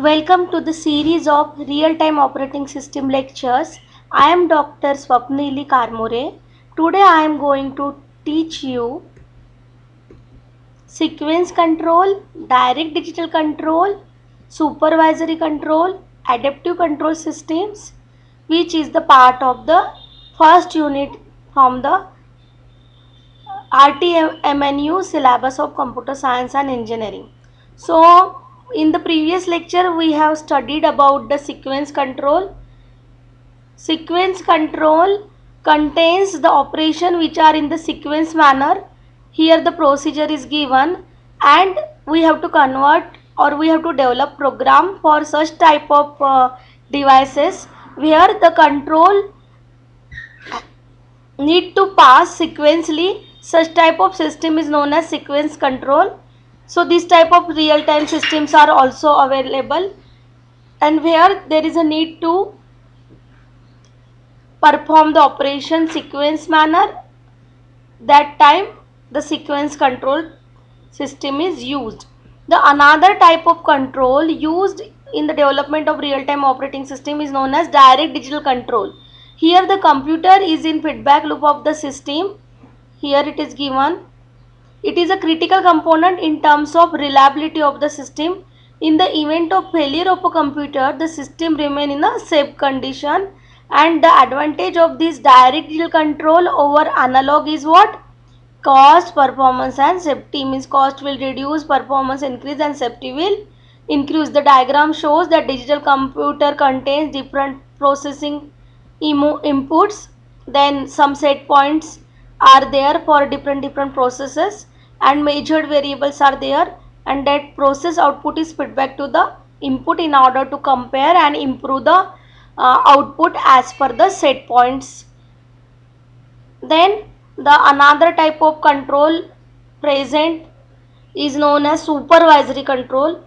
Welcome to the series of real-time operating system lectures. I am Dr. Swapnili Karmore. Today I am going to teach you sequence control, direct digital control, supervisory control, adaptive control systems, which is the part of the first unit from the RTMNU syllabus of computer science and engineering. So in the previous lecture we have studied about the sequence control. Sequence control contains the operation which are in the sequence manner. Here the procedure is given and we have to convert or we have to develop program for such type of devices where the control need to pass sequentially. Such type of system is known as sequence control. So this type of real-time systems are also available, and where there is a need to perform the operation sequence manner, that time the sequence control system is used. The another type of control used in the development of real-time operating system is known as direct digital control. Here the computer is in feedback loop of the system. Here it is given. It is a critical component in terms of reliability of the system. In the event of failure of a computer, the system remain in a safe condition, and the advantage of this direct digital control over analog is what? Cost, performance and safety. Means cost will reduce, performance increase and safety will increase. The diagram shows that digital computer contains different processing inputs, then some set points are there for different processes, and measured variables are there, and that process output is feedback to the input in order to compare and improve the output as per the set points. Then the another type of control present is known as supervisory control.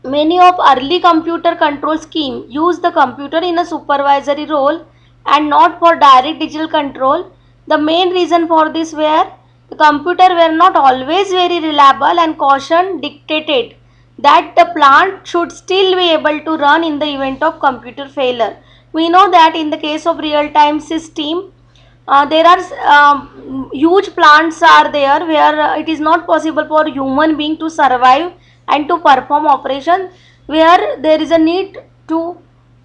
Many of early computer control scheme use the computer in a supervisory role and not for direct digital control. The main reason for this were the computer were not always very reliable, and caution dictated that the plant should still be able to run in the event of computer failure. We know that in the case of real-time system, there are huge plants are there where it is not possible for human being to survive and to perform operation, where there is a need to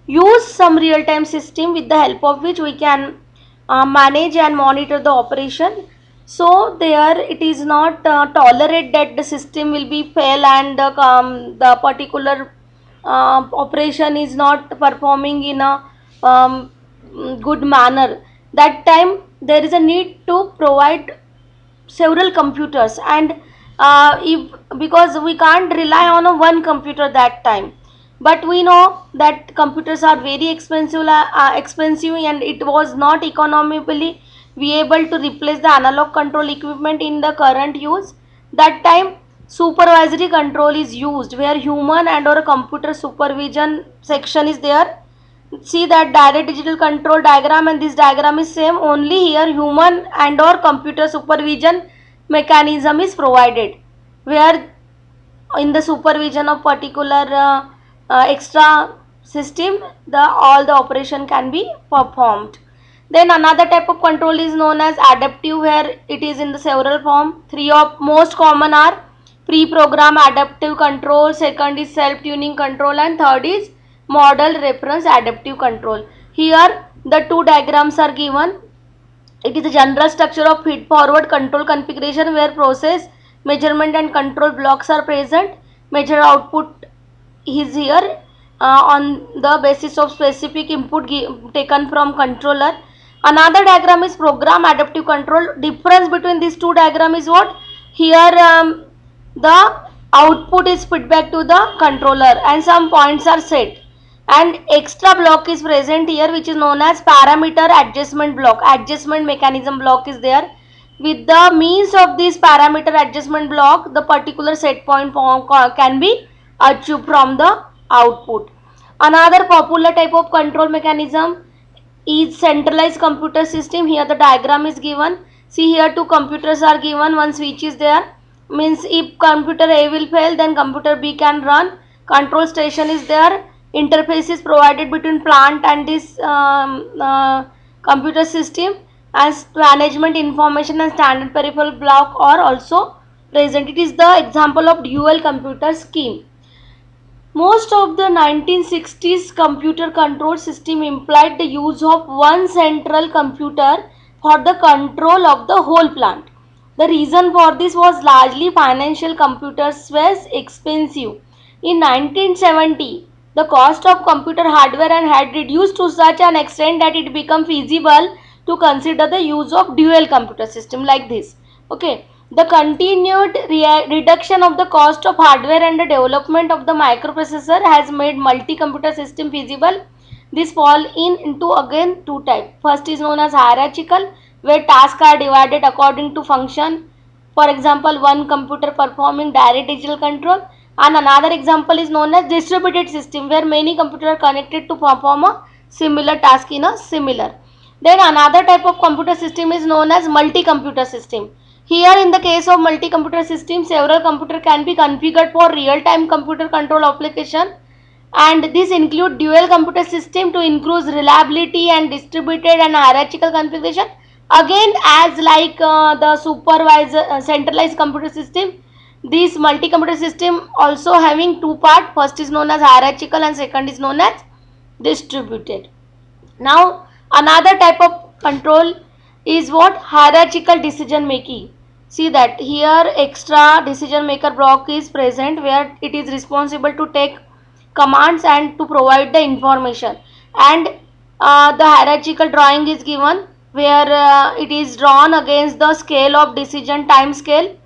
use some real time system with the help of which we can manage and monitor the operation. So there it is not tolerate that the system will be fail and the particular operation is not performing in a good manner. That time there is a need to provide several computers, and if because we can't rely on a one computer that time, but we know that computers are very expensive and it was not economically be able to replace the analog control equipment in the current use. That time supervisory control is used where human and or computer supervision section is there. See that direct digital control diagram, and this diagram is same, only here human and or computer supervision mechanism is provided, where in the supervision of particular extra system the all the operation can be performed. Then another type of control is known as adaptive, where it is in the several form. Three of most common are pre-program adaptive control, second is self-tuning control, and third is model reference adaptive control. Here the two diagrams are given. It is the general structure of feed forward control configuration where process, measurement and control blocks are present. Measure output is here on the basis of specific input taken from controller. Another diagram is program adaptive control. Difference between these two diagrams is what? Here the output is feedback to the controller and some points are set, and extra block is present here which is known as parameter adjustment block. Adjustment mechanism block is there. With the means of this parameter adjustment block, the particular set point can be achieved from the output. Another popular type of control mechanism is centralized computer system. Here the diagram is given. See here two computers are given, one switch is there, means if computer A will fail then computer B can run. control station is there, interface is provided between plant and this computer system, as management information and standard peripheral block are also present. It is the example of dual computer scheme. Most of the 1960s computer control system implied the use of one central computer for the control of the whole plant. The reason for this was largely financial. Computers were expensive. In 1970, the cost of computer hardware had reduced to such an extent that it became feasible to consider the use of dual computer system like this. Okay. The continued reduction of the cost of hardware and the development of the microprocessor has made multi-computer system feasible. This fall into again two types. First is known as hierarchical, where tasks are divided according to function. For example, one computer performing direct digital control, and another example is known as distributed system, where many computers are connected to perform a similar task in a similar. Then another type of computer system is known as multi-computer system. Here in the case of multi-computer system, several computers can be configured for real-time computer control application, and this include dual computer system to increase reliability and distributed and hierarchical configuration. Again, as like the supervisor centralized computer system, this multi-computer system also having two parts. First is known as hierarchical and second is known as distributed. Now another type of control is what? Hierarchical decision making. See that here extra decision maker block is present, where it is responsible to take commands and to provide the information, and the hierarchical drawing is given, where it is drawn against the scale of decision time scale,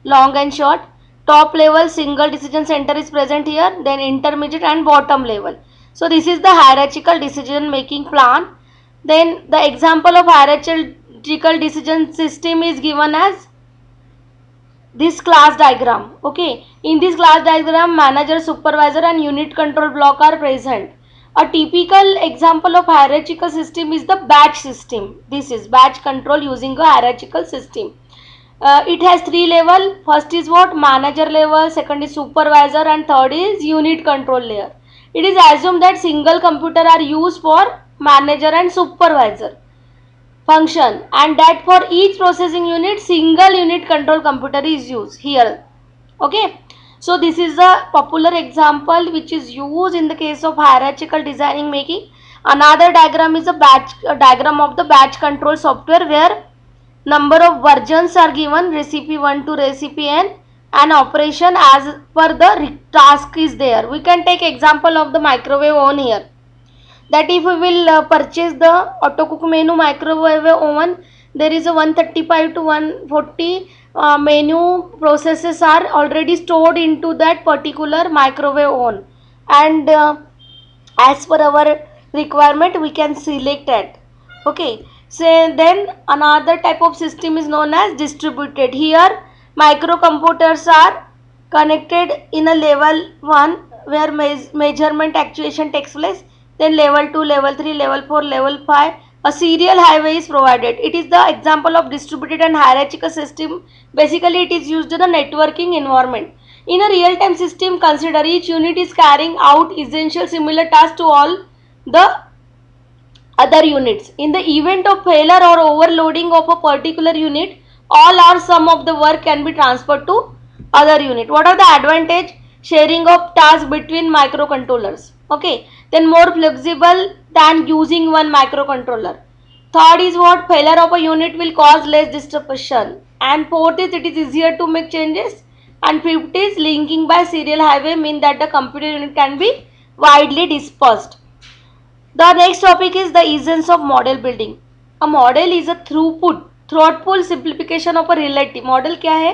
long and short. Top level single decision center is present here, then intermediate and bottom level. So this is the hierarchical decision making plan. Then the example of hierarchical decision system is given as this class diagram. Okay, in this class diagram, manager, supervisor and unit control block are present. A typical example of hierarchical system is the batch system. This is batch control using a hierarchical system. It has three level. First is what? Manager level, second is supervisor, and third is unit control layer. It is assumed that single computer are used for manager and supervisor function, and that for each processing unit single unit control computer is used here. Okay, so this is a popular example which is used in the case of hierarchical designing making. Another diagram is a diagram of the batch control software, where number of versions are given, recipe 1 to recipe n, and operation as per the task is there. We can take example of the microwave oven here, that if we will purchase the auto cook menu microwave oven, there is a 135 to 140 menu processes are already stored into that particular microwave oven, and as per our requirement we can select it. Okay, so then another type of system is known as distributed. Here microcomputers are connected in a level 1, where measurement actuation takes place. Then level 2, level 3, level 4, level 5, a serial highway is provided. It is the example of distributed and hierarchical system. Basically it is used in a networking environment. In a real-time system, consider each unit is carrying out essential similar tasks to all the other units. In the event of failure or overloading of a particular unit, all or some of the work can be transferred to other unit. What are the advantage? Sharing of tasks between microcontrollers. Okay, then more flexible than using one microcontroller. Third is what? Failure of a unit will cause less disruption. And fourth is it is easier to make changes. And fifth is linking by serial highway mean that the computer unit can be widely dispersed. The next topic is the essence of model building. A model is a thoughtful simplification of a reality. Model क्या है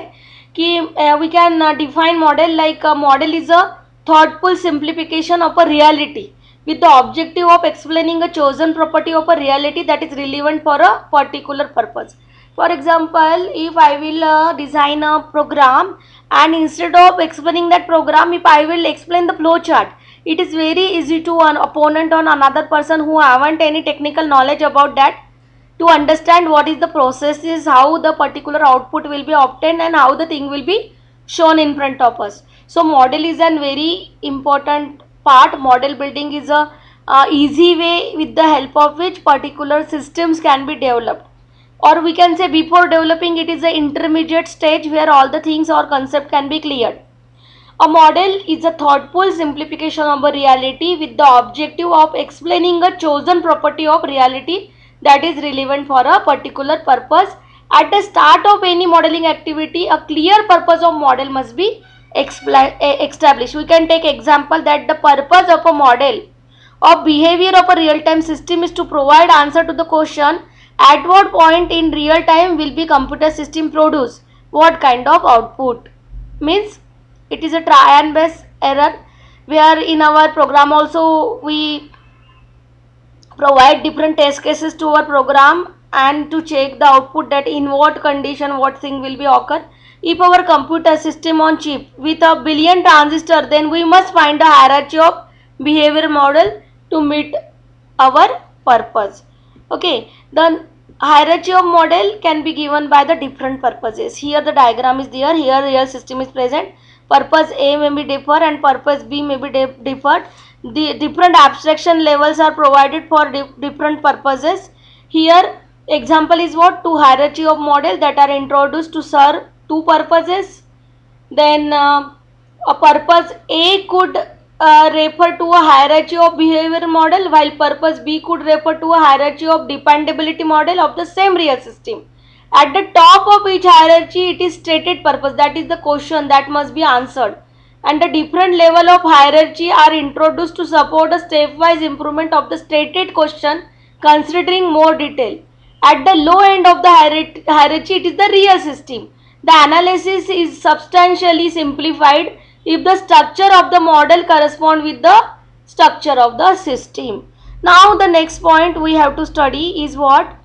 कि we can define model like a model is a thoughtful simplification of a reality with the objective of explaining a chosen property of a reality that is relevant for a particular purpose. For example, if I will design a program, and instead of explaining that program, if I will explain the flow chart, it is very easy to an opponent or another person who haven't any technical knowledge about that to understand what is the process is, how the particular output will be obtained and how the thing will be shown in front of us. So model is a very important part. Model building is a easy way with the help of which particular systems can be developed, or we can say before developing it is an intermediate stage where all the things or concept can be cleared. A model is a thoughtful simplification of a reality with the objective of explaining a chosen property of reality that is relevant for a particular purpose. At the start of any modeling activity, a clear purpose of model must be established. We can take example that the purpose of a model of behavior of a real-time system is to provide answer to the question at what point in real time will be computer system produce what kind of output. Means it is a try and base error, where in our program also we provide different test cases to our program and to check the output that in what condition what thing will be occur. If our computer system on chip with a billion transistor, then we must find a hierarchy of behavior model to meet our purpose. Okay, the hierarchy of model can be given by the different purposes. Here the diagram is there. Here real system is present. Purpose A may be differ and purpose B may be differed. The different abstraction levels are provided for different purposes. Here example is what? Two hierarchy of model that are introduced to serve two purposes. Then a purpose A could refer to a hierarchy of behavior model, while purpose B could refer to a hierarchy of dependability model of the same real system. At the top of each hierarchy, it is stated purpose, that is the question that must be answered, and the different level of hierarchy are introduced to support a stepwise improvement of the stated question considering more detail. At the low end of the hierarchy, it is the real system. The analysis is substantially simplified if the structure of the model corresponds with the structure of the system. Now the next point we have to study is what?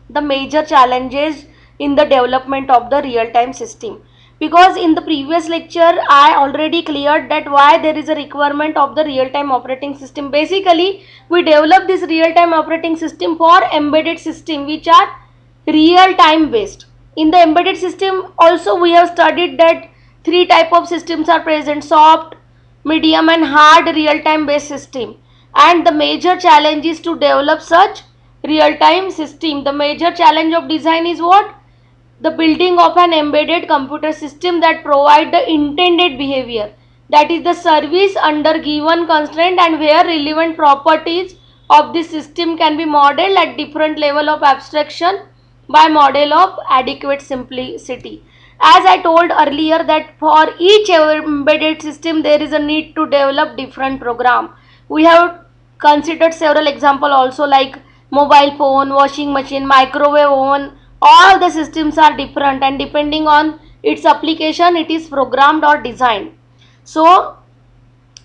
The major challenges in the development of the real-time system. Because in the previous lecture I already cleared that why there is a requirement of the real-time operating system. Basically we develop this real-time operating system for embedded system which are real-time based. In the embedded system also we have studied that three type of systems are present: soft, medium and hard real-time based system. And the major challenge is to develop such real-time system. The major challenge of design is what? The building of an embedded computer system that provide the intended behavior, that is the service under given constraint, and where relevant properties of the system can be modeled at different level of abstraction by model of adequate simplicity. As I told earlier that for each embedded system there is a need to develop different program. We have considered several example also, like mobile phone, washing machine, microwave oven. All the systems are different and depending on its application it is programmed or designed. So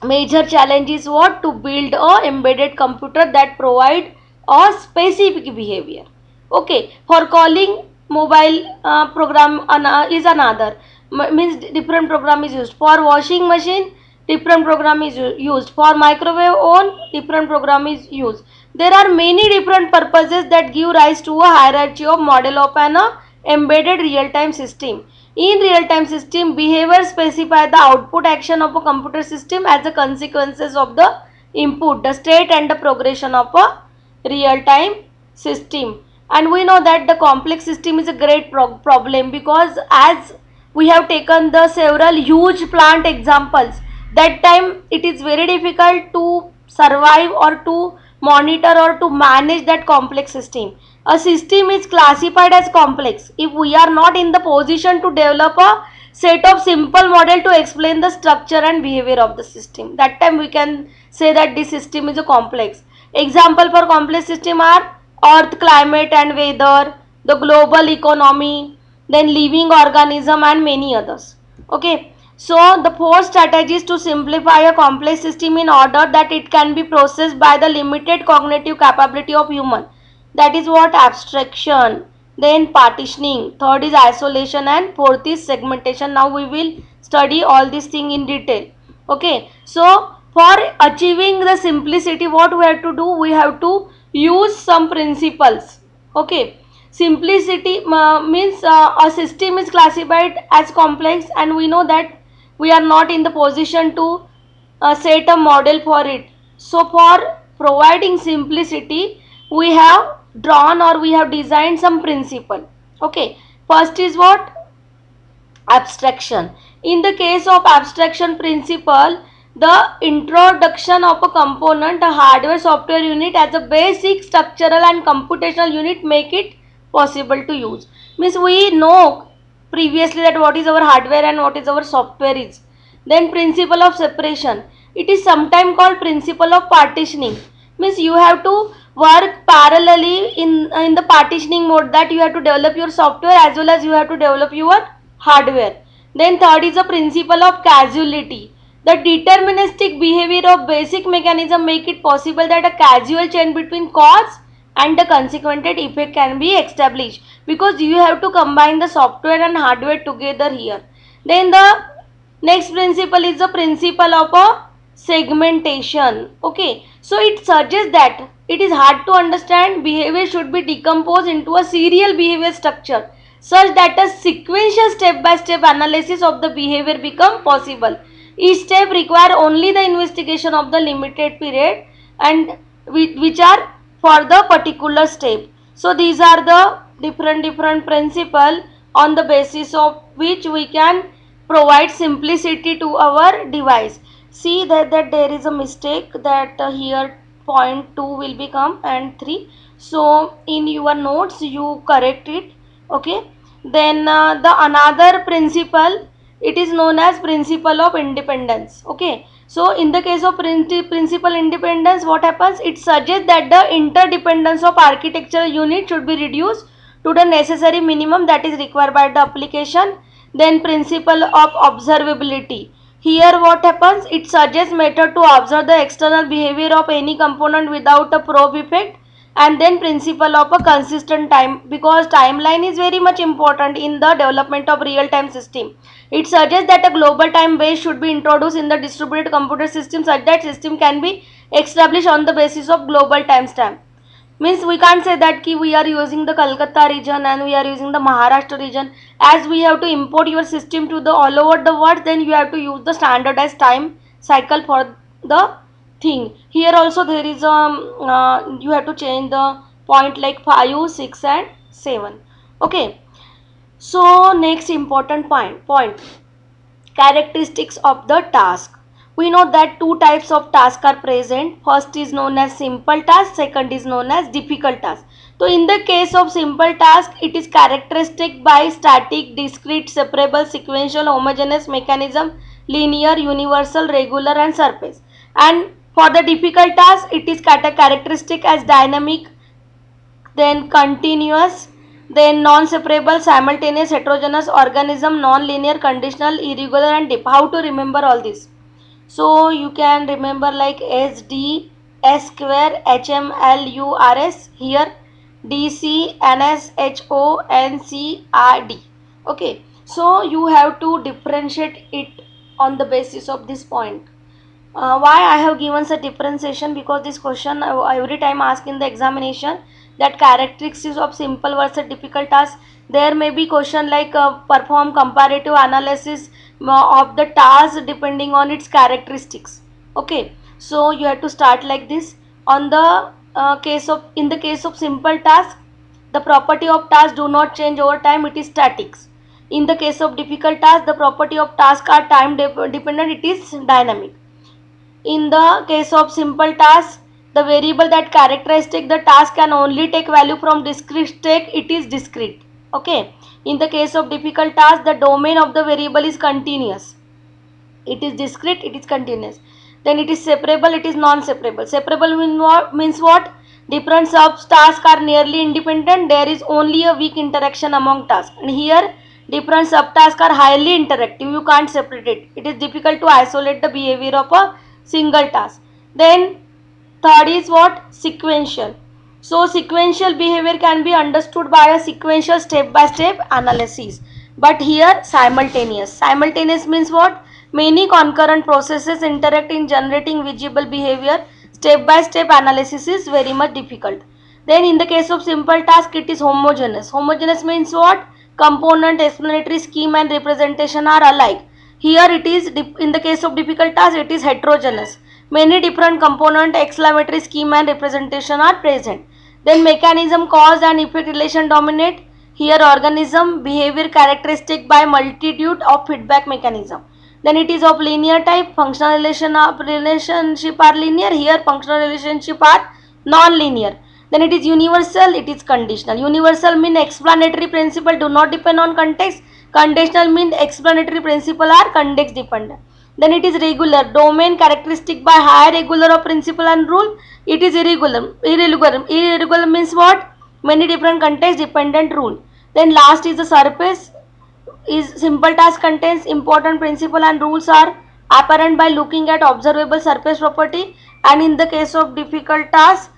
major challenge is what? To build a embedded computer that provide a specific behavior. Okay, for calling mobile program is another, means different program is used. For washing machine different program is used. For microwave oven different program is used. There are many different purposes that give rise to a hierarchy of model of an embedded real-time system. In real-time system, behavior specify the output action of a computer system as a consequences of the input, the state and the progression of a real-time system. And we know that the complex system is a great problem, because as we have taken the several huge plant examples, that time it is very difficult to survive or to monitor or to manage that complex system. A system is classified as complex if we are not in the position to develop a set of simple model to explain the structure and behavior of the system. That time we can say that this system is a complex. Example for complex system are earth, climate and weather, the global economy, then living organism and many others. Okay, so the four strategies to simplify a complex system in order that it can be processed by the limited cognitive capability of human. That is what? Abstraction, then partitioning, third is isolation, and fourth is segmentation. Now we will study all these things in detail. Okay, so for achieving the simplicity, what we have to do? We have to use some principles. Okay, simplicity means a system is classified as complex, and we know that we are not in the position to set a model for it. So for providing simplicity, we have drawn or we have designed some principle. Okay, first is what? Abstraction. In the case of abstraction principle, the introduction of a component, a hardware software unit as a basic structural and computational unit make it possible to use. Means we know previously that what is our hardware and what is our software is. Then principle of separation. It is sometimes called principle of partitioning. Means you have to work parallelly in the partitioning mode, that you have to develop your software as well as you have to develop your hardware. Then third is the principle of causality. The deterministic behavior of basic mechanism make it possible that a causal chain between cause and the consequent effect can be established, because you have to combine the software and hardware together here. Then the next principle is the principle of a segmentation. Okay, so it suggests that it is hard to understand behavior should be decomposed into a serial behavior structure such that a sequential step-by-step analysis of the behavior become possible. Each step require only the investigation of the limited period and which are for the particular step. So these are the different principle on the basis of which we can provide simplicity to our device. See that there is a mistake, that here point 2 will become and 3. So in your notes you correct it. Okay, then the another principle, it is known as principle of independence. Okay, so in the case of principal independence, what happens? It suggests that the interdependence of architectural unit should be reduced to the necessary minimum that is required by the application. Then principle of observability. Here what happens? It suggests method to observe the external behavior of any component without a probe effect. And then principle of a consistent time, because timeline is very much important in the development of real-time system. It suggests that a global time base should be introduced in the distributed computer system such that system can be established on the basis of global timestamp. Means we can't say that ki we are using the Kolkata region and we are using the Maharashtra region. As we have to import your system to the all over the world, then you have to use the standardized time cycle for the thing. Here also there is you have to change the point like 5, 6 and 7. Okay, so next important point, characteristics of the task. We know that two types of tasks are present. First is known as simple task, second is known as difficult task. So in the case of simple task, it is characteristic by static, discrete, separable, sequential, homogeneous mechanism, linear, universal, regular and surface. And for the difficult task, it is characteristic as dynamic, then continuous, then non-separable, simultaneous, heterogeneous, organism, non-linear, conditional, irregular and deep. How to remember all this? So you can remember like S D S square H M L U R S, here D C N S H O N C R D. Okay, so you have to differentiate it on the basis of this point. Why I have given such differentiation? Because this question every time asked in the examination, that characteristics of simple versus difficult task. There may be question like perform comparative analysis of the task depending on its characteristics. Okay, so you have to start like this. On the in the case of simple task, the property of task do not change over time, it is statics. In the case of difficult task, the property of task are time dependent, it is dynamic. In the case of simple task, the variable that characteristic the task can only take value from discrete state, it is discrete. Okay. In the case of difficult task, the domain of the variable is continuous. It is discrete, it is continuous. Then it is separable, it is non-separable. Separable means what? Different sub-tasks are nearly independent. There is only a weak interaction among tasks. And here, different sub-tasks are highly interactive. You can't separate it. It is difficult to isolate the behavior of a single task. Then third is what? Sequential. So sequential behavior can be understood by a sequential step-by-step analysis. But here simultaneous. Simultaneous means what? Many concurrent processes interact in generating visible behavior. Step-by-step analysis is very much difficult. Then in the case of simple task, it is homogeneous. Homogeneous means what? Component, explanatory scheme and representation are alike. Here it is, in the case of difficult task, it is heterogeneous. Many different component, exclamatory scheme and representation are present. Then mechanism, cause and effect relation dominate. Here organism, behavior characteristic by multitude of feedback mechanism. Then it is of linear type, functional relationship are linear. Here functional relationship are non-linear. Then it is universal, it is conditional. Universal mean explanatory principle do not depend on context. Conditional mean explanatory principle are context dependent. Then it is regular, domain characteristic by higher regular of principle and rule. It is irregular. Irregular means what? Many different context dependent rule. Then last is the surface. Is simple task contains important principle and rules are apparent by looking at observable surface property, and in the case of difficult tasks,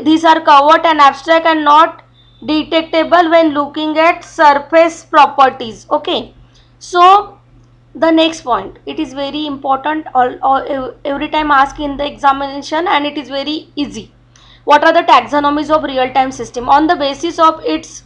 these are covert and abstract and not detectable when looking at surface properties. Okay, so the next point, it is very important, all every time asked in the examination, and it is very easy. What are the taxonomies of real time system? On the basis of its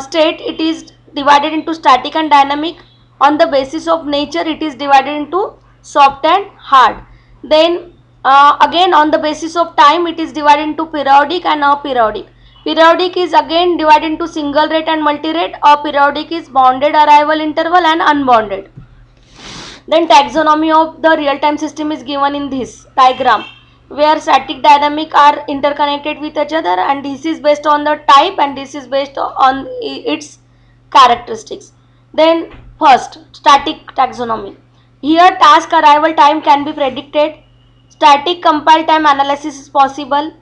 state, it is divided into static and dynamic. On the basis of nature, it is divided into soft and hard. Then again on the basis of time, it is divided into periodic and aperiodic. Periodic is again divided into single rate and multi rate. Aperiodic is bounded arrival interval and unbounded. Then taxonomy of the real-time system is given in this diagram, where static dynamic are interconnected with each other, and this is based on the type and this is based on its characteristics. Then first, static taxonomy. Here task arrival time can be predicted. Static compile time analysis is possible.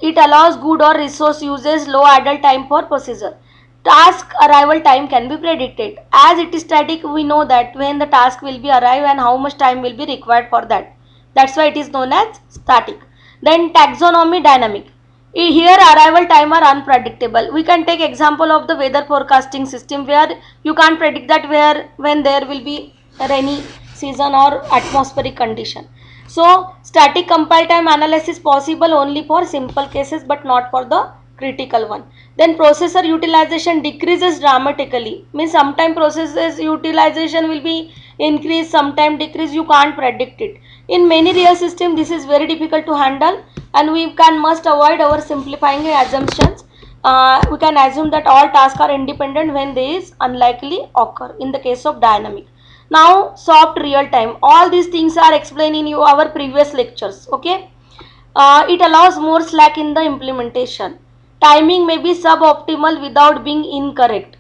It allows good or resource uses, low idle time for procedure. Task arrival time can be predicted. As it is static, we know that when the task will be arrive and how much time will be required for that. That's why it is known as static. Then taxonomy dynamic. Here arrival time are unpredictable. We can take example of the weather forecasting system, where you can't predict that when there will be rainy season or atmospheric condition. So static compile time analysis possible only for simple cases but not for the critical one. Then processor utilization decreases dramatically. Means sometime processors utilization will be increased, sometime decrease, you can't predict it. In many real systems this is very difficult to handle, and we must avoid our simplifying assumptions. We can assume that all tasks are independent when they is unlikely occur in the case of dynamic. Now soft real time, all these things are explained in our previous lectures. Okay, it allows more slack in the implementation. Timing may be suboptimal without being incorrect.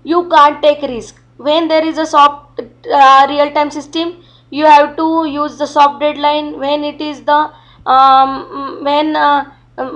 You can't take risk. When there is a soft real time system, you have to use the soft deadline. When it is the when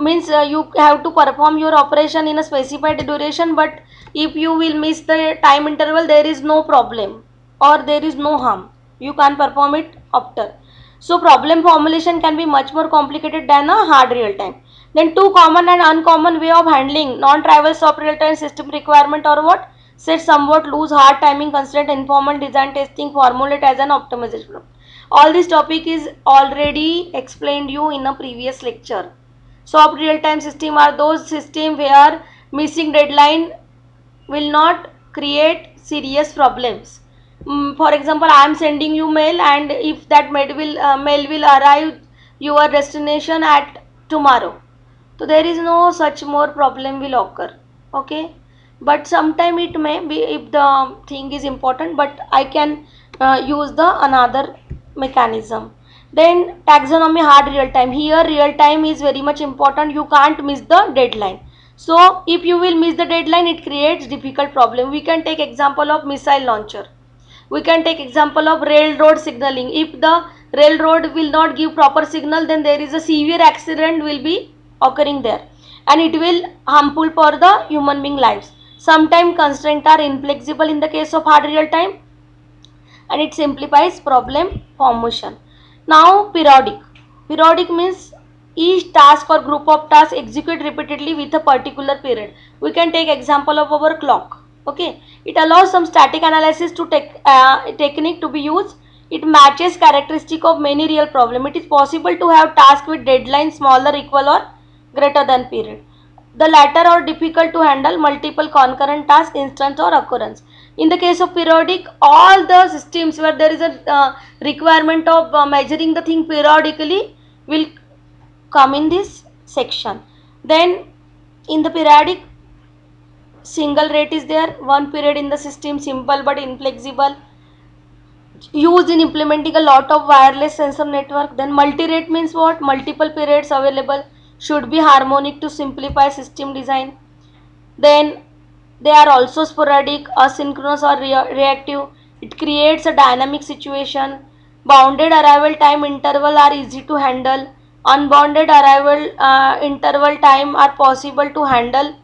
means you have to perform your operation in a specified duration, but if you will miss the time interval, there is no problem or there is no harm. You can perform it after. So problem formulation can be much more complicated than a hard real time. Then two common and uncommon way of handling non-trivial soft real time system requirement or what? Set somewhat loose hard timing constraint, informal design testing, formulate as an optimization. All this topic is already explained you in a previous lecture. Soft real time system are those system where missing deadline will not create serious problems. For example, I am sending you mail, and if that mail will arrive your destination at tomorrow, so there is no such more problem will occur. Okay, but sometime it may be if the thing is important, but I can use the another mechanism. Then taxonomy hard real time. Here real time is very much important. You can't miss the deadline. So if you will miss the deadline, it creates difficult problem. We can take example of missile launcher. We can take example of railroad signaling. If the railroad will not give proper signal, then there is a severe accident will be occurring there, and it will harmful for the human being lives. Sometimes constraints are inflexible in the case of hard real time, and it simplifies problem formation. Now periodic. Periodic means each task or group of tasks execute repeatedly with a particular period. We can take example of our clock. Okay, it allows some static analysis to technique to be used. It matches characteristic of many real problem. It is possible to have task with deadline smaller, equal or greater than period. The latter are difficult to handle multiple concurrent tasks, instance or occurrence. In the case of periodic, all the systems where there is a requirement of measuring the thing periodically will come in this section. Then in the periodic, single rate is there, one period in the system, simple but inflexible, used in implementing a lot of wireless sensor network. Then multi-rate means what? Multiple periods available, should be harmonic to simplify system design. Then they are also sporadic, asynchronous or reactive. It creates a dynamic situation. Bounded arrival time interval are easy to handle. Unbounded arrival interval time are possible to handle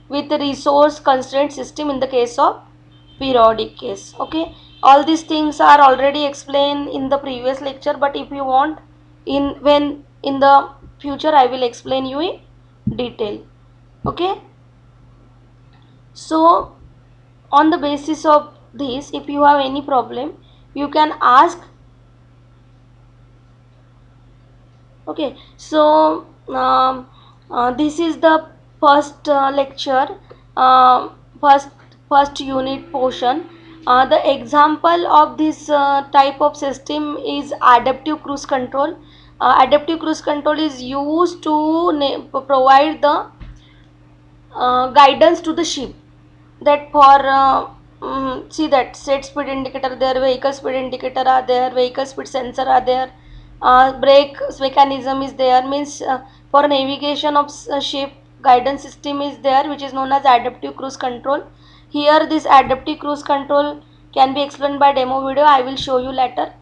with resource constraint system in the case of periodic case. Okay, all these things are already explained in the previous lecture, but if you want, in the future I will explain you in detail. Okay, so on the basis of this, if you have any problem, you can ask. Okay, so this is the first lecture, uh, first first unit portion. The example of this type of system is adaptive cruise control. Adaptive cruise control is used to provide the guidance to the ship, that for see that set speed indicator there, vehicle speed indicator are there, vehicle speed sensor are there, brake mechanism is there, means for navigation of ship, guidance system is there, which is known as adaptive cruise control. Here this adaptive cruise control can be explained by demo video, I will show you later.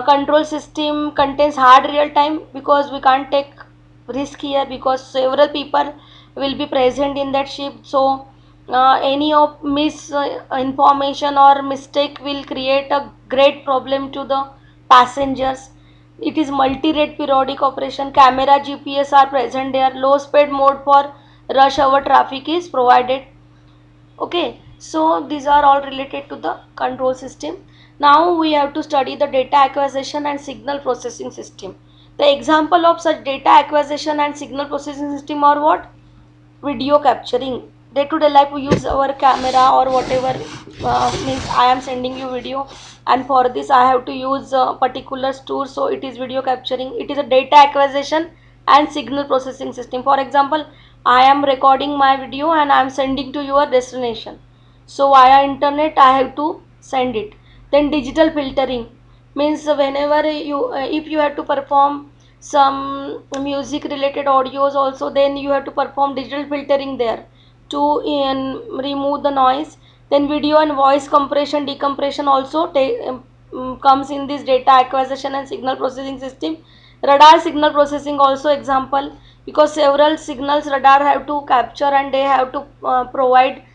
Control system contains hard real time, because we can't take risk here, because several people will be present in that ship. So any of misinformation or mistake will create a great problem to the passengers. It is multi-rate periodic operation. Camera, GPS are present there. Low speed mode for rush hour traffic is provided. Okay, so these are all related to the control system. Now we have to study the data acquisition and signal processing system. The example of such data acquisition and signal processing system are what? Video capturing. Day to day life we use our camera or whatever, means I am sending you video, and for this I have to use particular tool, so it is video capturing. It is a data acquisition and signal processing system. For example, I am recording my video and I am sending to your destination, so via internet I have to send it. Then digital filtering means whenever you if you have to perform some music related audios also, then you have to perform digital filtering there to remove the noise. Then video and voice compression decompression also comes in this data acquisition and signal processing system. Radar signal processing also example, because several signals radar have to capture and they have to provide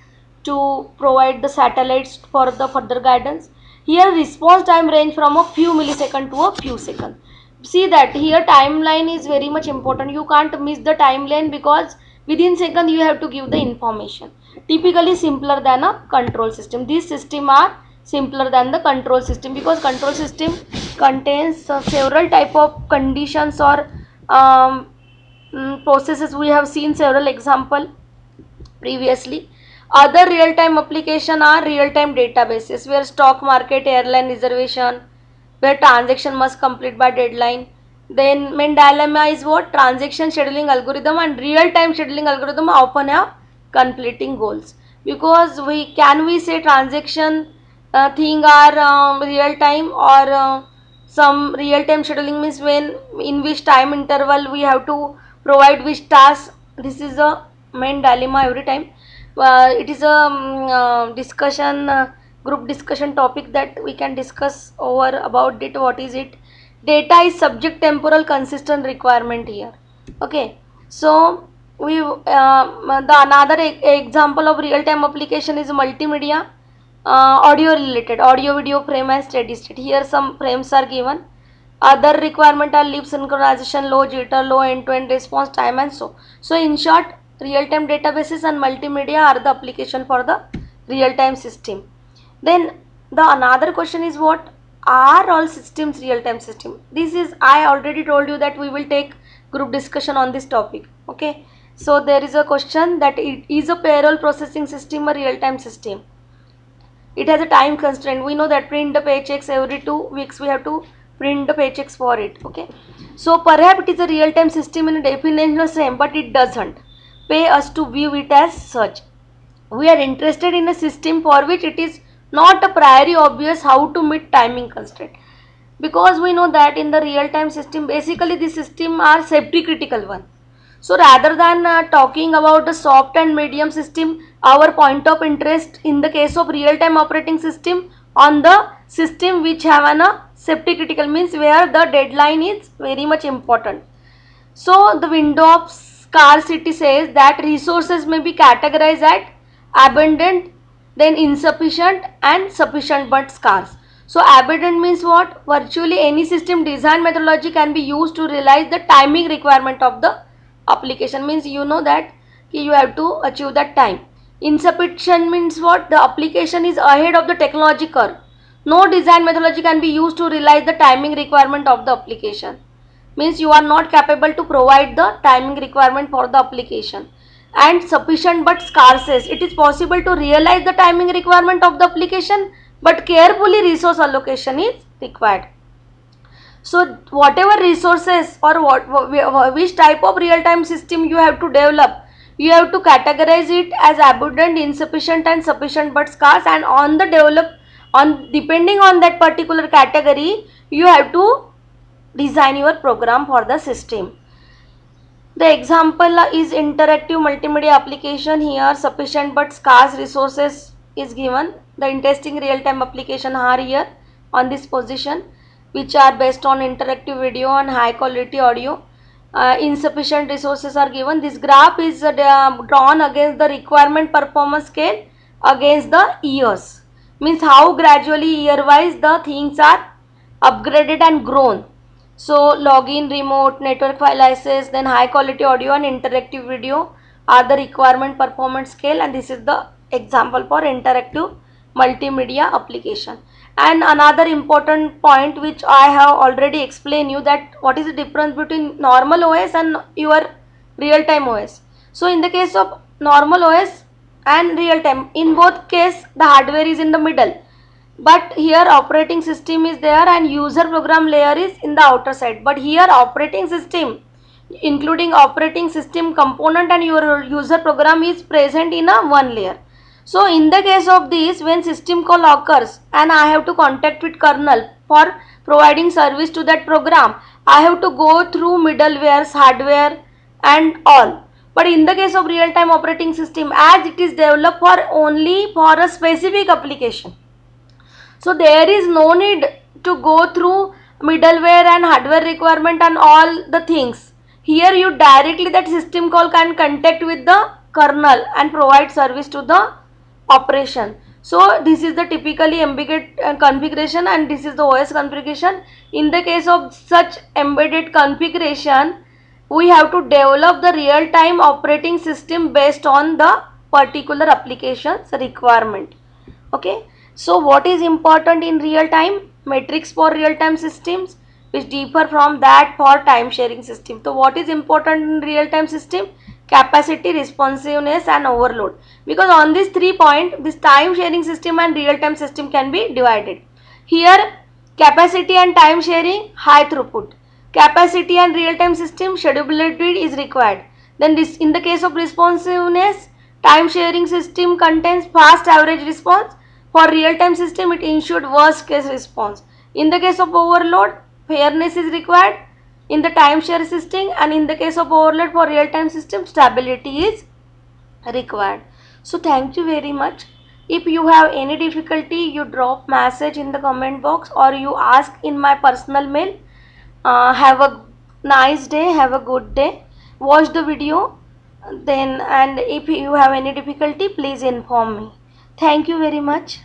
the satellites for the further guidance. Here response time range from a few millisecond to a few seconds. See that here timeline is very much important. You can't miss the timeline, because within second you have to give the information. Typically simpler than a control system. These system are simpler than the control system, because control system contains several type of conditions or processes. We have seen several example previously. Other real-time application are real-time databases, where stock market, airline reservation, where transaction must complete by deadline. Then main dilemma is what? Transaction scheduling algorithm and real-time scheduling algorithm often have completing goals, because we say transaction thing are real time, or some real time scheduling means when in which time interval we have to provide which task. This is a main dilemma every time. It is a discussion, group discussion topic that we can discuss over about it. What is it? Data is subject temporal consistent requirement here. Okay, so the another example of real time application is multimedia, audio related, audio video frame and steady state. Here some frames are given. Other requirement are lip synchronization, low jitter, low end-to-end response time, and so in short, real-time databases and multimedia are the application for the real-time system. Then the another question is, what are all systems real-time system? This is, I already told you that we will take group discussion on this topic. Okay, So there is a question that it is a payroll processing system a real-time system? It has a time constraint. We know that print the paychecks every 2 weeks. We have to print the paychecks for it. Okay. So perhaps it is a real-time system in a definitional sense, but it doesn't pay us to view it as such. We are interested in a system for which it is not a priori obvious how to meet timing constraint, because we know that in the real-time system basically the system are safety critical one. So rather than talking about the soft and medium system, our point of interest in the case of real-time operating system on the system which have an safety critical, means where the deadline is very much important. So the window of scarcity says that resources may be categorized as abundant, then insufficient and sufficient but scarce. So abundant means what? Virtually any system design methodology can be used to realize the timing requirement of the application. Means you know that you have to achieve that time. Insufficient means what? The application is ahead of the technology curve. No design methodology can be used to realize the timing requirement of the application, means you are not capable to provide the timing requirement for the application. And sufficient but scarce, it is possible to realize the timing requirement of the application, but carefully resource allocation is required. So whatever resources or which type of real time system you have to develop, you have to categorize it as abundant, insufficient and sufficient but scarce, and on the develop on depending on that particular category you have to design your program for the system. The example is interactive multimedia application. Here sufficient but scarce resources is given. The interesting real-time application are here on this position, which are based on interactive video and high quality audio. Insufficient resources are given. This graph is drawn against the requirement performance scale against the years. Means how gradually year wise the things are upgraded and grown. So login, remote, network file access, then high quality audio and interactive video are the requirement performance scale, and this is the example for interactive multimedia application. And another important point which I have already explained you, that what is the difference between normal OS and your real time OS. So in the case of normal OS and real time, in both case the hardware is in the middle, but here operating system is there and user program layer is in the outer side. But here operating system including operating system component and your user program is present in a one layer. So in the case of this, when system call occurs and I have to contact with kernel for providing service to that program, I have to go through middlewares, hardware and all. But in the case of real time operating system, as it is developed for only for a specific application, so there is no need to go through middleware and hardware requirement and all the things. Here you directly that system call can contact with the kernel and provide service to the operation. So this is the typically embedded configuration, and this is the OS configuration. In the case of such embedded configuration, we have to develop the real time operating system based on the particular application's requirement. Okay, so what is important in real time? Metrics for real time systems which differ from that for time sharing system. So what is important in real time system? Capacity, responsiveness and overload, because on these 3 points this time sharing system and real time system can be divided. Here capacity and time sharing, high throughput. Capacity and real time system, schedulability is required. Then this, in the case of responsiveness, time sharing system contains fast average response. For real time system it ensured worst case response. In the case of overload, fairness is required in the time share system, and in the case of overload for real time system, stability is required. So thank you very much. If you have any difficulty, you drop message in the comment box or you ask in my personal mail. Have a nice day, have a good day. Watch the video then, and if you have any difficulty please inform me. Thank you very much.